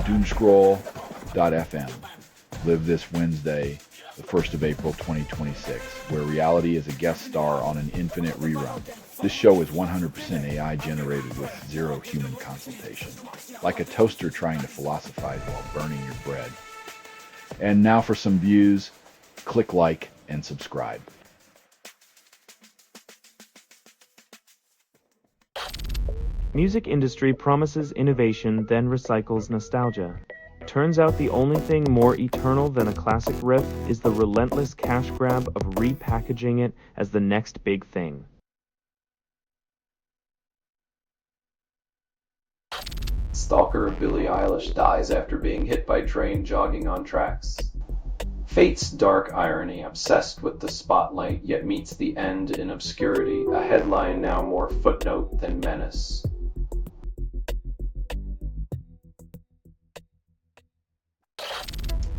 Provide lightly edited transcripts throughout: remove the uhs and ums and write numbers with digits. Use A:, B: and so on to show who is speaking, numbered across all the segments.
A: Doomscroll.fm. Live this Wednesday, the 1st of April 2026, where reality is a guest star on an infinite rerun. This show is 100% AI generated with zero human consultation, like a toaster trying to philosophize while burning your bread. And now for some views, click like and subscribe.
B: Music industry promises innovation, then recycles nostalgia. Turns out the only thing more eternal than a classic riff is the relentless cash grab of repackaging it as the next big thing.
C: Stalker of Billie Eilish dies after being hit by train jogging on tracks. Fate's dark irony, obsessed with the spotlight, yet meets the end in obscurity, a headline now more footnote than menace.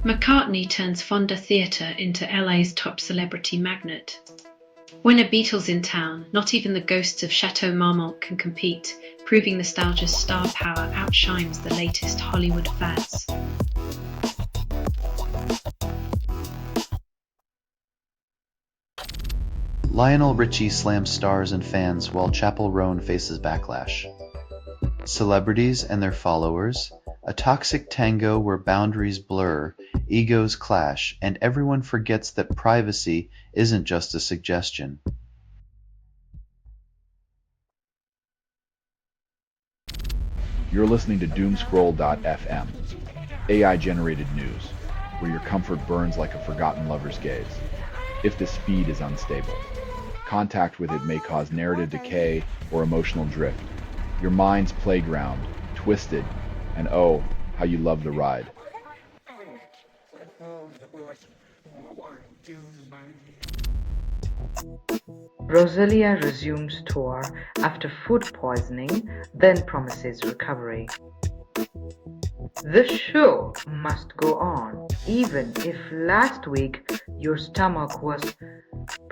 D: McCartney turns Fonda Theatre into LA's top celebrity magnet. When a Beatles in town, not even the ghosts of Chateau Marmont can compete, proving nostalgia's star power outshines the latest Hollywood fads.
E: Lionel Richie slams stars and fans while Chappell Roan faces backlash. Celebrities and their followers, a toxic tango where boundaries blur, egos clash, and everyone forgets that privacy isn't just a suggestion.
A: You're listening to Doomscroll.fm, AI-generated news, where your comfort burns like a forgotten lover's gaze. If this feed is unstable, contact with it may cause narrative decay or emotional drift. Your mind's playground, twisted, and oh, how you love the ride.
F: Rosalia resumes tour after food poisoning, then promises recovery. The show must go on, even if last week your stomach was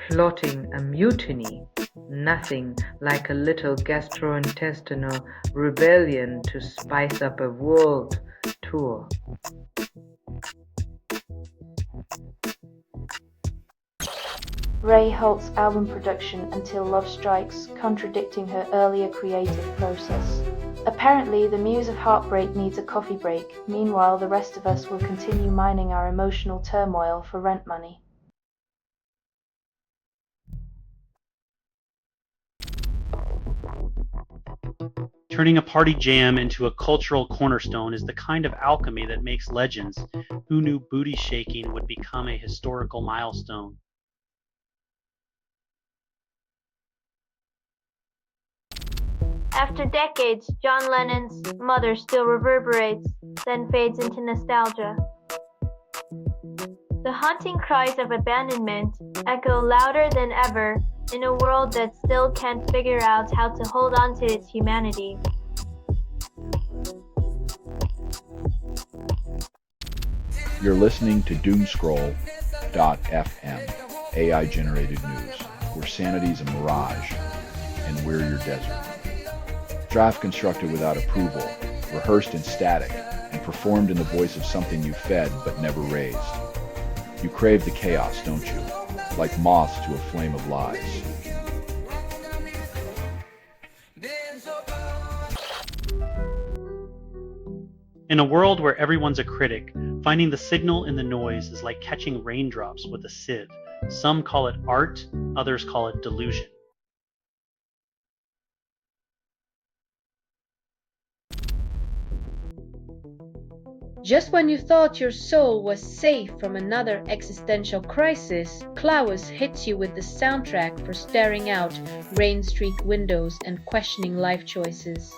F: plotting a mutiny. Nothing like a little gastrointestinal rebellion to spice up a world tour.
G: Ray halts album production until love strikes, contradicting her earlier creative process. Apparently, the muse of heartbreak needs a coffee break. Meanwhile, the rest of us will continue mining our emotional turmoil for rent money.
H: Turning a party jam into a cultural cornerstone is the kind of alchemy that makes legends. Who knew booty shaking would become a historical milestone?
I: After decades, John Lennon's Mother still reverberates, then fades into nostalgia. The haunting cries of abandonment echo louder than ever in a world that still can't figure out how to hold on to its humanity.
A: You're listening to Doomscroll.fm, AI-generated news, where sanity's a mirage, and we're your desert. Draft constructed without approval, rehearsed in static, and performed in the voice of something you fed but never raised. You crave the chaos, don't you? Like moths to a flame of lies.
H: In a world where everyone's a critic, finding the signal in the noise is like catching raindrops with a sieve. Some call it art, others call it delusion.
J: Just when you thought your soul was safe from another existential crisis, Klaus hits you with the soundtrack for staring out Rain Street windows and questioning life choices.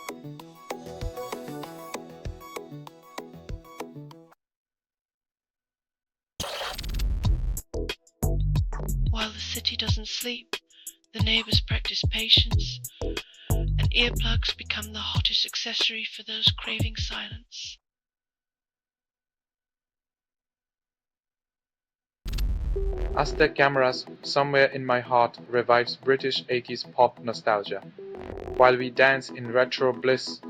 K: While the city doesn't sleep, the neighbors practice patience, and earplugs become the hottest accessory for those craving silence.
L: Aztec Cameras, Somewhere in My Heart revives British 80s pop nostalgia. While we dance in retro bliss,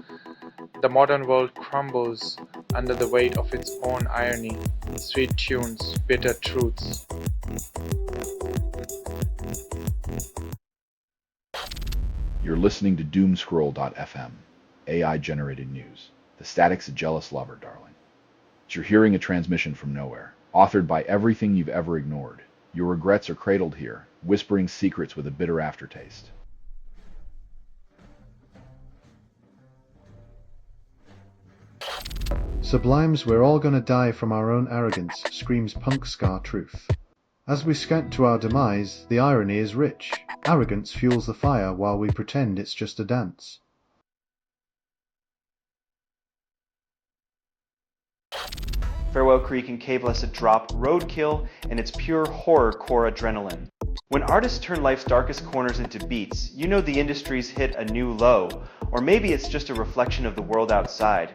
L: the modern world crumbles under the weight of its own irony, sweet tunes, bitter truths.
A: You're listening to Doomscroll.fm, AI-generated news. The static's a jealous lover, darling. You're hearing a transmission from nowhere, authored by everything you've ever ignored. Your regrets are cradled here, whispering secrets with a bitter aftertaste.
M: Sublime's "We're all gonna die from our own arrogance" screams punk ska truth. As we scant to our demise, the irony is rich. Arrogance fuels the fire while we pretend it's just a dance.
N: Farewell Creek and Cave Blessed drop roadkill, and it's pure horrorcore adrenaline. When artists turn life's darkest corners into beats, you know the industry's hit a new low, or maybe it's just a reflection of the world outside.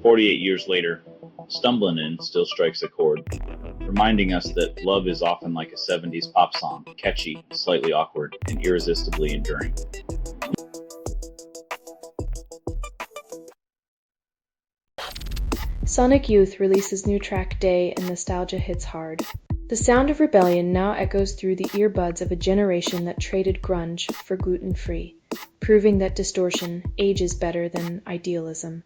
O: "48 years later, Stumbling In still strikes a chord, reminding us that love is often like a 70s pop song, catchy, slightly awkward, and irresistibly enduring."
P: Sonic Youth releases new track Day and nostalgia hits hard. The sound of rebellion now echoes through the earbuds of a generation that traded grunge for gluten-free, proving that distortion ages better than idealism.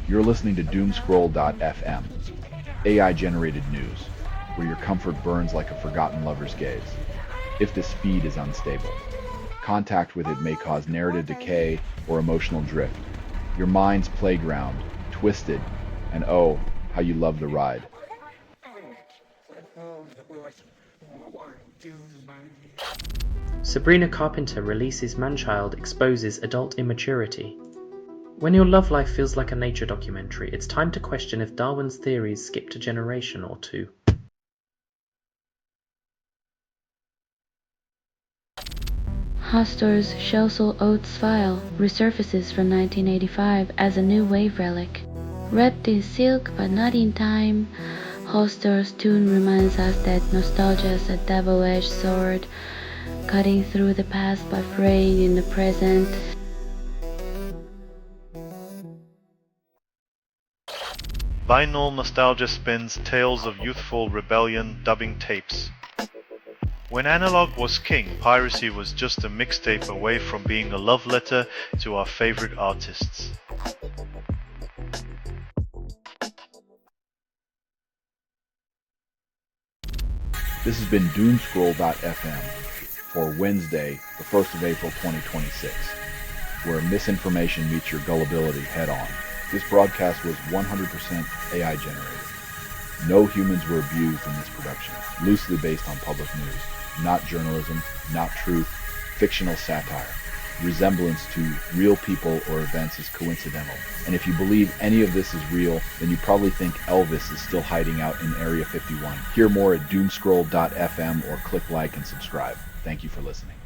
A: You're listening to Doomscroll.fm, AI-generated news, where your comfort burns like a forgotten lover's gaze. If this feed is unstable, contact with it may cause narrative decay or emotional drift. Your mind's playground, twisted, and oh, how you love the ride.
B: Sabrina Carpenter releases Manchild exposes adult immaturity. When your love life feels like a nature documentary, it's time to question if Darwin's theories skipped a generation or two.
Q: Hostor's Shell Soul Oates file resurfaces from 1985 as a new wave relic. Wrapped in silk but not in time, Hostor's tune reminds us that nostalgia is a double-edged sword, cutting through the past but fraying in the present.
R: Vinyl Nostalgia spins tales of youthful rebellion dubbing tapes. When analog was king, piracy was just a mixtape away from being a love letter to our favorite artists.
A: This has been Doomscroll.fm for Wednesday, the 1st of April 2026, where misinformation meets your gullibility head on. This broadcast was 100% AI generated. No humans were abused in this production. Loosely based on public news. Not journalism, not truth, fictional satire. Resemblance to real people or events is coincidental. And if you believe any of this is real, then you probably think Elvis is still hiding out in Area 51. Hear more at doomscroll.fm or click like and subscribe. Thank you for listening.